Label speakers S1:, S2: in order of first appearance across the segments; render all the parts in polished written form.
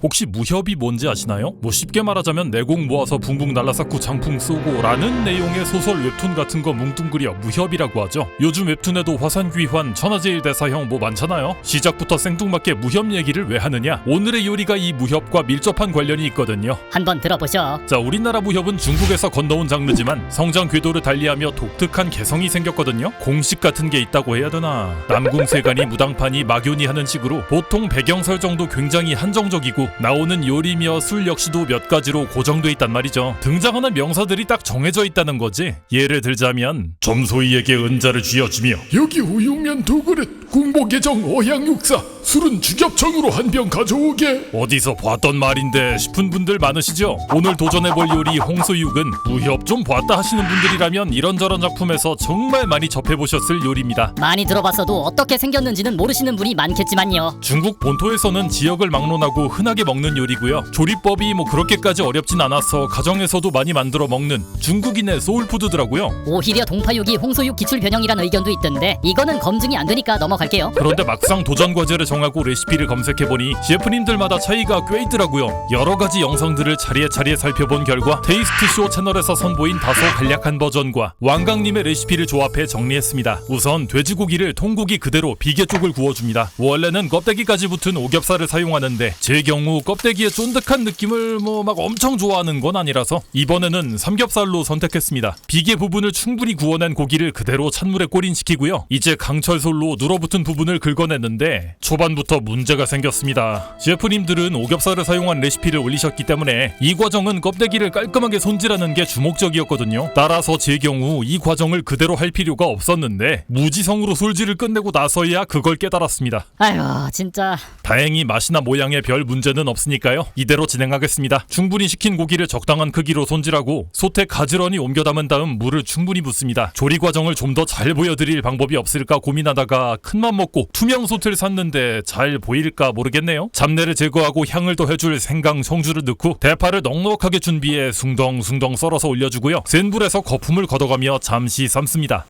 S1: 혹시 무협이 뭔지 아시나요? 뭐 쉽게 말하자면 내공 모아서 붕붕 날라쌓고 장풍 쏘고 라는 내용의 소설 웹툰 같은 거 뭉뚱그려 무협이라고 하죠. 요즘 웹툰에도 화산귀환, 천하제일대사형 뭐 많잖아요. 시작부터 생뚱맞게 무협 얘기를 왜 하느냐? 오늘의 요리가 이 무협과 밀접한 관련이 있거든요.
S2: 한번 들어보셔.
S1: 자, 우리나라 무협은 중국에서 건너온 장르지만 성장 궤도를 달리하며 독특한 개성이 생겼거든요. 공식 같은 게 있다고 해야 되나? 남궁세간이 무당판이 막연히 하는 식으로 보통 배경 설정도 굉장히 한정적이고 나오는 요리며 술 역시도 몇 가지로 고정돼 있단 말이죠. 등장하는 명사들이 딱 정해져 있다는 거지. 예를 들자면 점소이에게 은자를 쥐어주며
S3: 여기 우육면 2그릇, 궁보개정 어향육사, 술은 주겹청으로 한 병 가져오게.
S1: 어디서 봤던 말인데 싶은 분들 많으시죠? 오늘 도전해볼 요리 홍소육은 무협 좀 봤다 하시는 분들이라면 이런저런 작품에서 정말 많이 접해보셨을 요리입니다.
S2: 많이 들어봤어도 어떻게 생겼는지는 모르시는 분이 많겠지만요.
S1: 중국 본토에서는 지역을 막론하고 흔하게 먹는 요리고요. 조리법이 뭐 그렇게까지 어렵진 않아서 가정에서도 많이 만들어 먹는 중국인의 소울푸드더라고요.
S2: 오히려 동파육이 홍소육 기출 변형이란 의견도 있던데 이거는 검증이 안 되니까 넘어갈게요.
S1: 그런데 막상 도전 과제를 정하고 레시피를 검색해보니 셰프님들마다 차이가 꽤 있더라고요. 여러가지 영상들을 차례차례 살펴본 결과 테이스트쇼 채널에서 선보인 다소 간략한 버전과 왕강님의 레시피를 조합해 정리했습니다. 우선 돼지고기를 통고기 그대로 비계 쪽을 구워줍니다. 원래는 껍데기까지 붙은 오겹살을 사용하는데 제 경우 껍데기의 쫀득한 느낌을 뭐 막 엄청 좋아하는 건 아니라서 이번에는 삼겹살로 선택했습니다. 비계 부분을 충분히 구워낸 고기를 그대로 찬물에 꼬린시키고요. 이제 강철솔로 눌어붙은 부분을 긁어냈는데 초반부터 문제가 생겼습니다. 셰프님들은 오겹살을 사용한 레시피를 올리셨기 때문에 이 과정은 껍데기를 깔끔하게 손질하는 게 주목적이었거든요. 따라서 제 경우 이 과정을 그대로 할 필요가 없었는데 무지성으로 솔질을 끝내고 나서야 그걸 깨달았습니다.
S2: 아휴 진짜.
S1: 다행히 맛이나 모양에 별 문제는 없으니까요. 이대로 진행하겠습니다. 충분히 식힌 고기를 적당한 크기로 손질하고 솥에 가지런히 옮겨 담은 다음 물을 충분히 붓습니다. 조리 과정을 좀 더 잘 보여드릴 방법이 없을까 고민하다가 큰맘 먹고 투명 솥을 샀는데 잘 보일까 모르겠네요. 잡내를 제거하고 향을 더해줄 생강, 청주를 넣고 대파를 넉넉하게 준비해 숭덩숭덩 썰어서 올려주고요. 센 불에서 거품을 걷어가며 잠시 삶습니다.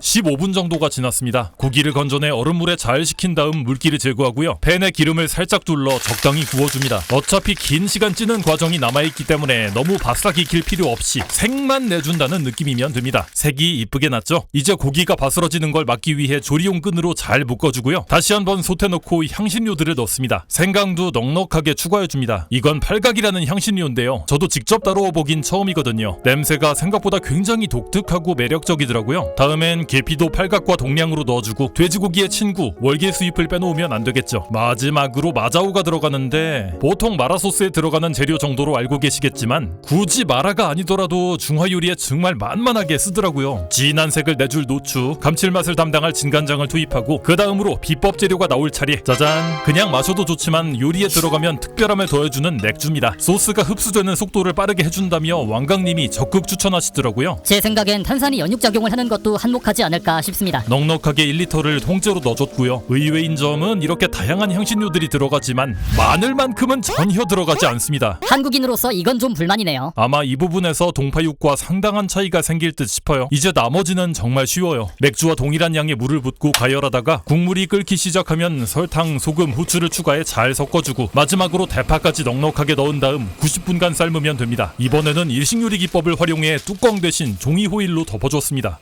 S1: 15분 정도가 지났습니다. 고기를 건져내 얼음물에 잘 식힌 다음 물기를 제거하고요. 팬에 기름을 살짝 둘러 적당히 구워줍니다. 어차피 긴 시간 찌는 과정이 남아있기 때문에 너무 바싹 익힐 필요 없이 색만 내준다는 느낌이면 됩니다. 색이 이쁘게 났죠? 이제 고기가 바스러지는 걸 막기 위해 조리용 끈으로 잘 묶어주고요. 다시 한번 솥에 넣고 향신료들을 넣습니다. 생강도 넉넉하게 추가해줍니다. 이건 팔각이라는 향신료인데요. 저도 직접 다루어보긴 처음이거든요. 냄새가 생각보다 굉장히 독특하고 매력적이더라고요. 다음엔 계피도 팔각과 동량으로 넣어주고 돼지고기의 친구 월계수잎을 빼놓으면 안되겠죠. 마지막으로 마자오가 들어가는데 보통 마라소스에 들어가는 재료 정도로 알고 계시겠지만 굳이 마라가 아니더라도 중화요리에 정말 만만하게 쓰더라고요. 진한 색을 내줄 노추, 감칠맛을 담당할 진간장을 투입하고 그 다음으로 비법 재료가 나올 차례. 짜잔! 그냥 마셔도 좋지만 요리에 들어가면 특별함을 더해주는 맥주입니다. 소스가 흡수되는 속도를 빠르게 해준다며 왕강님이 적극 추천하시더라고요.
S2: 제 생각엔 탄산이 연육작용을 하는 것도 한몫하지 않을까 싶습니다.
S1: 넉넉하게 1리터를 통째로 넣어줬고요. 의외인 점은 이렇게 다양한 향신료들이 들어가지만 마늘만큼은 전혀 들어가지 않습니다.
S2: 한국인으로서 이건 좀 불만이네요.
S1: 아마 이 부분에서 동파육과 상당한 차이가 생길 듯 싶어요. 이제 나머지는 정말 쉬워요. 맥주와 동일한 양의 물을 붓고 가열하다가 국물이 끓기 시작하면 설탕, 소금, 후추를 추가해 잘 섞어주고 마지막으로 대파까지 넉넉하게 넣은 다음 90분간 삶으면 됩니다. 이번에는 일식요리 기법을 활용해 뚜껑 대신 종이 호일로 덮어줬습니다.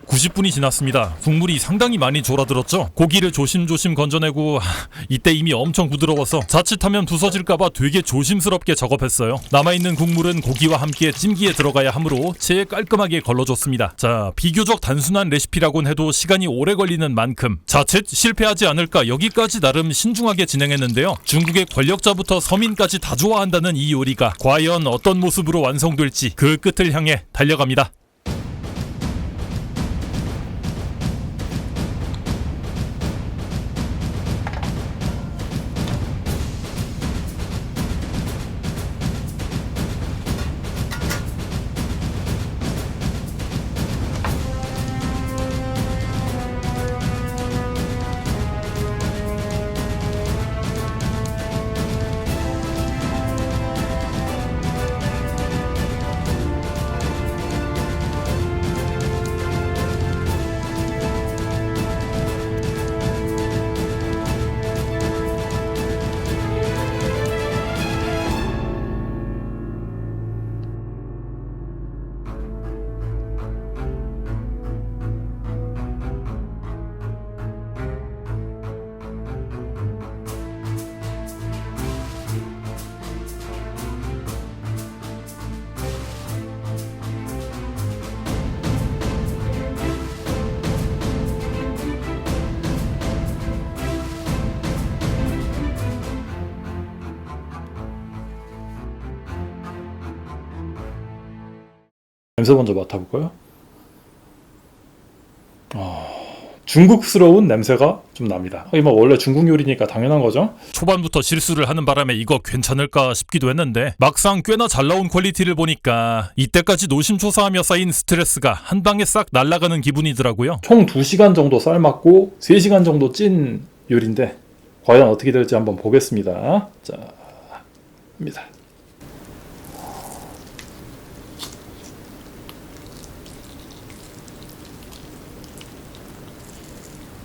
S1: 90분이 지났습니다. 국물이 상당히 많이 졸아들었죠? 고기를 조심조심 건져내고 이때 이미 엄청 부드러워서 자칫하면 부서질까봐 되게 조심스럽게 작업했어요. 남아있는 국물은 고기와 함께 찜기에 들어가야 하므로 체에 깔끔하게 걸러줬습니다. 자, 비교적 단순한 레시피라곤 해도 시간이 오래 걸리는 만큼 자칫 실패하지 않을까 여기까지 나름 신중하게 진행했는데요. 중국의 권력자부터 서민까지 다 좋아한다는 이 요리가 과연 어떤 모습으로 완성될지 그 끝을 향해 달려갑니다.
S4: 냄새 먼저 맡아볼까요? 중국스러운 냄새가 좀 납니다. 뭐 원래 중국 요리니까 당연한 거죠.
S1: 초반부터 실수를 하는 바람에 이거 괜찮을까 싶기도 했는데 막상 꽤나 잘 나온 퀄리티를 보니까 이때까지 노심초사하며 쌓인 스트레스가 한 방에 싹 날아가는 기분이더라고요.
S4: 총 2시간 정도 삶았고 3시간 정도 찐 요리인데 과연 어떻게 될지 한번 보겠습니다. 자, 합니다.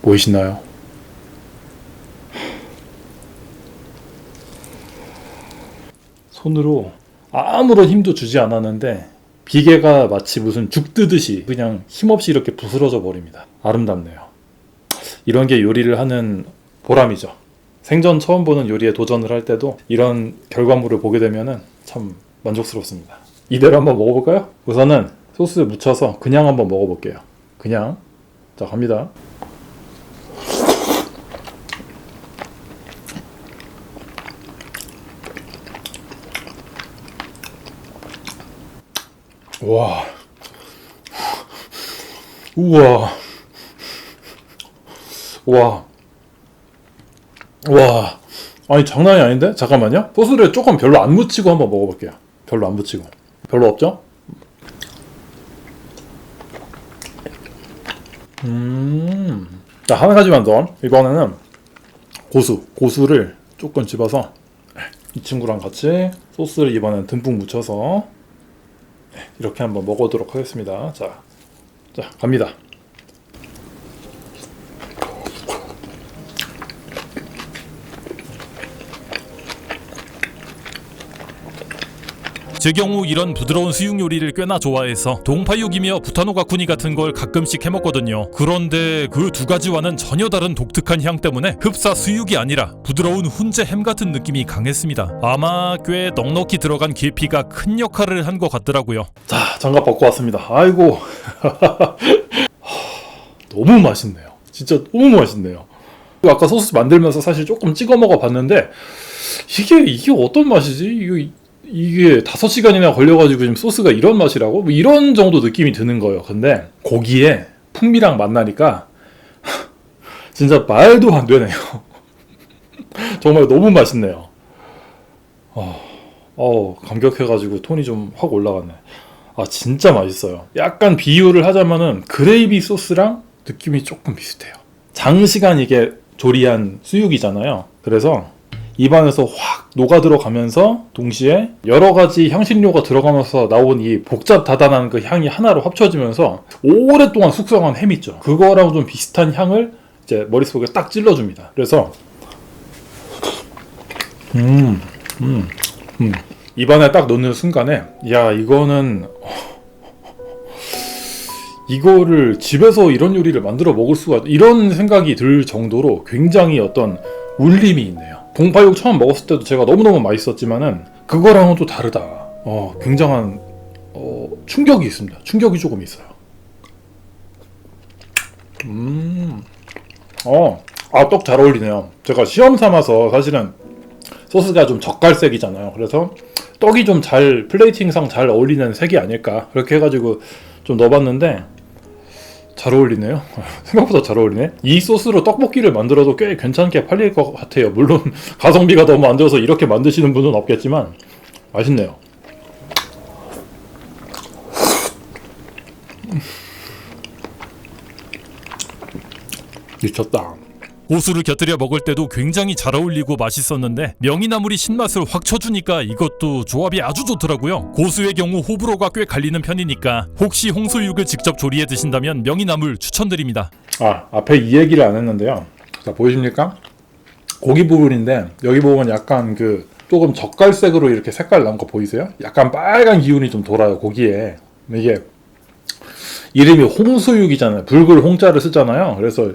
S4: 보이시나요? 손으로 아무런 힘도 주지 않았는데 비계가 마치 무슨 죽 뜨듯이 그냥 힘없이 이렇게 부스러져 버립니다. 아름답네요. 이런 게 요리를 하는 보람이죠. 생전 처음 보는 요리에 도전을 할 때도 이런 결과물을 보게 되면은 참 만족스럽습니다. 이대로 한번 먹어볼까요? 우선은 소스에 묻혀서 그냥 한번 먹어볼게요. 그냥. 자, 갑니다. 와, 우와, 와, 아니 장난이 아닌데? 잠깐만요. 소스를 조금 별로 안 묻히고 한번 먹어볼게요. 별로 안 묻히고. 별로 없죠? 자, 한 가지만 더. 이번에는 고수를 조금 집어서 이 친구랑 같이 소스를 이번엔 듬뿍 묻혀서 이렇게 한번 먹어보도록 하겠습니다. 자, 갑니다.
S1: 제 경우 이런 부드러운 수육 요리를 꽤나 좋아해서 동파육이며 부타노가쿠니 같은 걸 가끔씩 해먹거든요. 그런데 그 두 가지와는 전혀 다른 독특한 향 때문에 흡사 수육이 아니라 부드러운 훈제 햄 같은 느낌이 강했습니다. 아마 꽤 넉넉히 들어간 계피가 큰 역할을 한 것 같더라고요.
S4: 자, 장갑 벗고 왔습니다. 아이고 너무 맛있네요. 진짜 너무 맛있네요. 아까 소스 만들면서 사실 조금 찍어 먹어봤는데 이게 어떤 맛이지? 이게 5시간이나 걸려가지고 지금 소스가 이런 맛이라고? 뭐 이런 정도 느낌이 드는 거예요. 근데 고기에 풍미랑 만나니까 진짜 말도 안 되네요. 정말 너무 맛있네요. 감격해가지고 톤이 좀 확 올라갔네. 진짜 맛있어요. 약간 비유를 하자면은 그레이비 소스랑 느낌이 조금 비슷해요. 장시간 이게 조리한 수육이잖아요. 그래서 입안에서 확 녹아 들어가면서 동시에 여러 가지 향신료가 들어가면서 나온 이 복잡다단한 그 향이 하나로 합쳐지면서 오랫동안 숙성한 햄 있죠. 그거랑 좀 비슷한 향을 이제 머릿속에 딱 찔러줍니다. 그래서 입안에 딱 넣는 순간에 야, 이거를 집에서 이런 요리를 만들어 먹을 수가 이런 생각이 들 정도로 굉장히 어떤 울림이 있네요. 동파육 처음 먹었을 때도 제가 너무너무 맛있었지만은 그거랑은 또 다르다. 굉장한 충격이 있습니다. 충격이 조금 있어요. 떡 잘 어울리네요. 제가 시험 삼아서 사실은 소스가 좀 젓갈색이잖아요. 그래서 떡이 좀 잘 플레이팅상 잘 어울리는 색이 아닐까 그렇게 해가지고 좀 넣어봤는데 잘 어울리네요. 생각보다 잘 어울리네. 이 소스로 떡볶이를 만들어도 꽤 괜찮게 팔릴 것 같아요. 물론 가성비가 너무 안 좋아서 이렇게 만드시는 분은 없겠지만 맛있네요. 미쳤다.
S1: 고수를 곁들여 먹을 때도 굉장히 잘 어울리고 맛있었는데 명이나물이 신맛을 확 쳐주니까 이것도 조합이 아주 좋더라고요. 고수의 경우 호불호가 꽤 갈리는 편이니까 혹시 홍수육을 직접 조리해 드신다면 명이나물 추천드립니다.
S4: 앞에 이 얘기를 안 했는데요. 자, 보이십니까? 고기 부분인데 여기 보면 약간 그 조금 젓갈색으로 이렇게 색깔 난 거 보이세요? 약간 빨간 기운이 좀 돌아요, 고기에. 이게 이름이 홍수육이잖아요. 붉을 홍자를 쓰잖아요. 그래서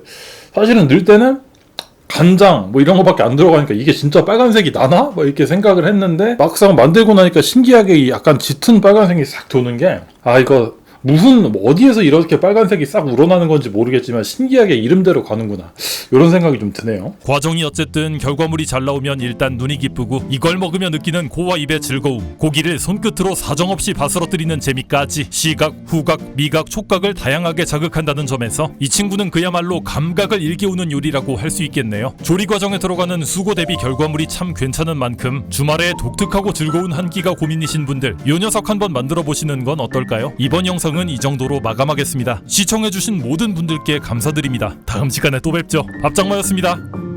S4: 사실은 넣을 때는 간장 뭐 이런 거밖에 안 들어가니까 이게 진짜 빨간색이 나나? 뭐 이렇게 생각을 했는데 막상 만들고 나니까 신기하게 약간 짙은 빨간색이 싹 도는 게 이거 무슨 어디에서 이렇게 빨간색이 싹 우러나는 건지 모르겠지만 신기하게 이름대로 가는구나 이런 생각이 좀 드네요.
S1: 과정이 어쨌든 결과물이 잘 나오면 일단 눈이 기쁘고 이걸 먹으며 느끼는 코와 입의 즐거움, 고기를 손끝으로 사정없이 바스러뜨리는 재미까지 시각, 후각, 미각, 촉각을 다양하게 자극한다는 점에서 이 친구는 그야말로 감각을 일깨우는 요리라고 할 수 있겠네요. 조리 과정에 들어가는 수고 대비 결과물이 참 괜찮은 만큼 주말에 독특하고 즐거운 한 끼가 고민이신 분들 요 녀석 한번 만들어 보시는 건 어떨까요? 이번 영상은 이 정도로 마감하겠습니다. 시청해주신 모든 분들께 감사드립니다. 다음 시간에 또 뵙죠. 앞장마였습니다.